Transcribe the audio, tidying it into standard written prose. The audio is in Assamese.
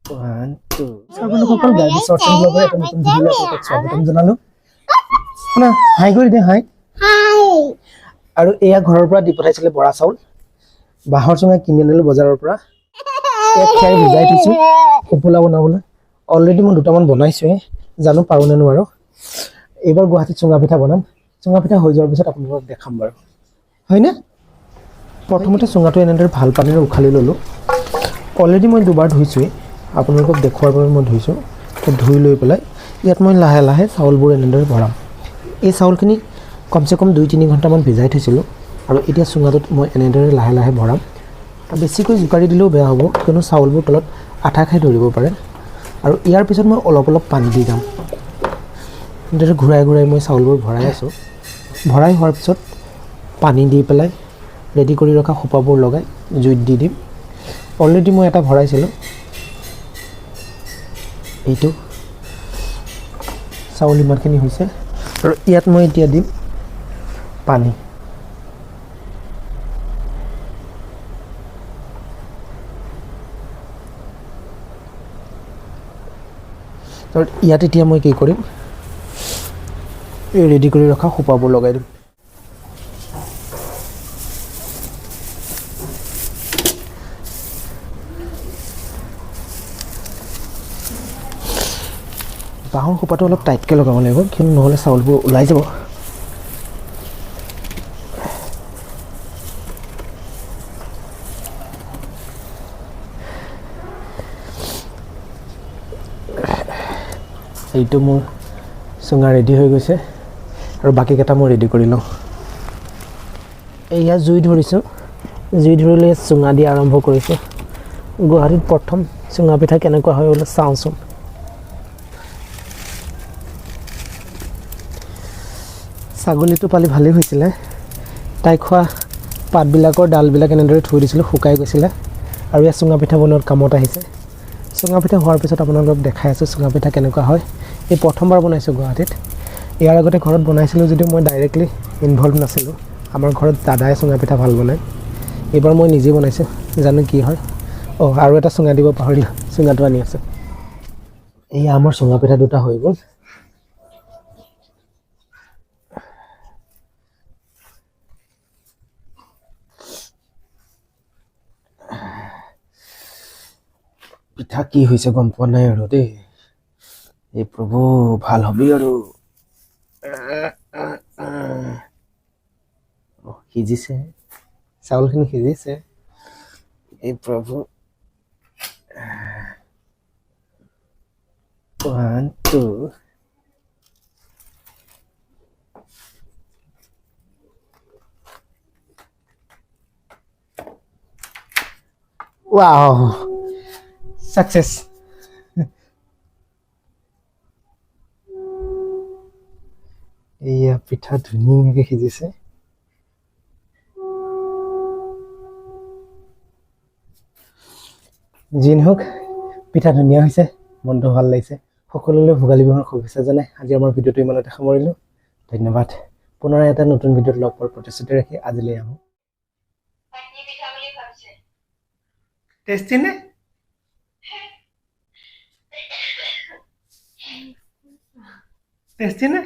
One, two. সকল গাড়ী চৰ্চন ব্লগৰ এটা নতুন ভিডিঅ আপোনাক স্বাগতম জনালো না হাই কৰি দে হাই আৰু এয়া ঘৰৰ পৰা দি পঠাইছিলে বৰা চাউল বাহৰ চঙা কিনি আনিলো বজাৰৰ পৰা এক খেৰ ভিজাই থৈছো ফুপুলা বনাবলৈ অলৰেডি মই দুটামান বনাইছো জানো পাৰো নে নোৱাৰো এবাৰ গুৱাহাটীত চুঙা পিঠা বনাম চুঙা পিঠা হৈ যোৱাৰ পিছত আপোনালোকক দেখাম বাৰু হয়নে প্ৰথমতে চুঙাটো এনেদৰে ভাল পানীৰে উখালি ললো অলৰেডি মই দুবাৰ ধুইছো আপোনালোকক দেখুৱাৰ বাবে মই ধুইছো ধুই লৈ পেলাই ইয়াত মই লাহে লাহে চাউলবোৰ এনেদৰে ভৰাম এই চাউলখিনি কমসে কম 2-3 ঘণ্টামান ভিজাই থৈছিলো আৰু এতিয়া চুঙাটোত মই এনেদৰে লাহে লাহে ভৰাম বেছিকৈ জুকাৰি দিলেও বেয়া হ'ব কিয়নো চাউলবোৰ তলত আঠা খাই ধৰিব পাৰে আৰু ইয়াৰ পিছত মই অলপ অলপ পানী দি যাম এনেদৰে ঘূৰাই ঘূৰাই মই চাউলবোৰ ভৰাই আছো ভৰাই হোৱাৰ পিছত পানী দি পেলাই ৰেডি কৰি ৰখা খোপাবোৰ লগাই জুইত দি দিম অলৰেডি মই এটা ভৰাইছিলো এইটো চাউল ইমানখিনি হৈছে আৰু ইয়াত মই এতিয়া দিম পানী আৰু ইয়াত এতিয়া মই কি কৰিম এই ৰেডি কৰি ৰখা খোপাবোৰ লগাই দিম বাহৰ খোপাটো অলপ টাইটকৈ লগাব লাগিব কিন্তু নহ'লে চাউলবোৰ ওলাই যাব এইটো মোৰ চুঙা ৰেডি হৈ গৈছে আৰু বাকীকেইটা মই ৰেডি কৰি লওঁ এয়া জুই ধৰিছোঁ জুই ধৰিলে চুঙা দি আৰম্ভ কৰিছোঁ গুৱাহাটীত প্ৰথম চুঙা পিঠা কেনেকুৱা হয় বোলে চাওঁচোন ছাগলীটো পালি ভালেই হৈছিলে তাই খোৱা পাতবিলাকৰ ডালবিলাক এনেদৰে থৈ দিছিলোঁ শুকাই গৈছিলে আৰু এই চুঙা পিঠা বনোৱাৰ কামত আহিছে চুঙা পিঠা হোৱাৰ পিছত আপোনালোকক দেখাই আছোঁ চুঙা পিঠা কেনেকুৱা হয় এই প্ৰথমবাৰ বনাইছোঁ গুৱাহাটীত ইয়াৰ আগতে ঘৰত বনাইছিলোঁ যদিও মই ডাইৰেক্টলি ইনভলভ নাছিলোঁ আমাৰ ঘৰত দাদাই চুঙা পিঠা ভাল বনায় এইবাৰ মই নিজে বনাইছোঁ জানো কি হয় আৰু এটা চুঙা দিব পাহৰিলোঁ চুঙাটো আনি আছোঁ এই আমাৰ চুঙা পিঠা দুটা হৈ গ'ল পিঠা কি হৈছে গম পোৱা নাই আৰু দেই এই প্ৰভু ভাল হবি আৰু সিজিছে চাউলখিনি সিজিছে এই প্ৰভু 1 2 wow success এয়া পিঠা ধুনীয়াকৈ সিজিছে যি নহওক পিঠা ধুনীয়া হৈছে মনটো ভাল লাগিছে সকলোলৈ ভোগালী বিহুৰ শুভেচ্ছা জনাই আজি আমাৰ ভিডিঅ'টো ইমানতে সামৰিলোঁ ধন্যবাদ পুনৰ এটা নতুন ভিডিঅ'ত লগ পোৱাৰ প্ৰতিশ্ৰুতি ৰাখি আজিলৈ আহোঁ টেষ্টি নে টেষ্টি নে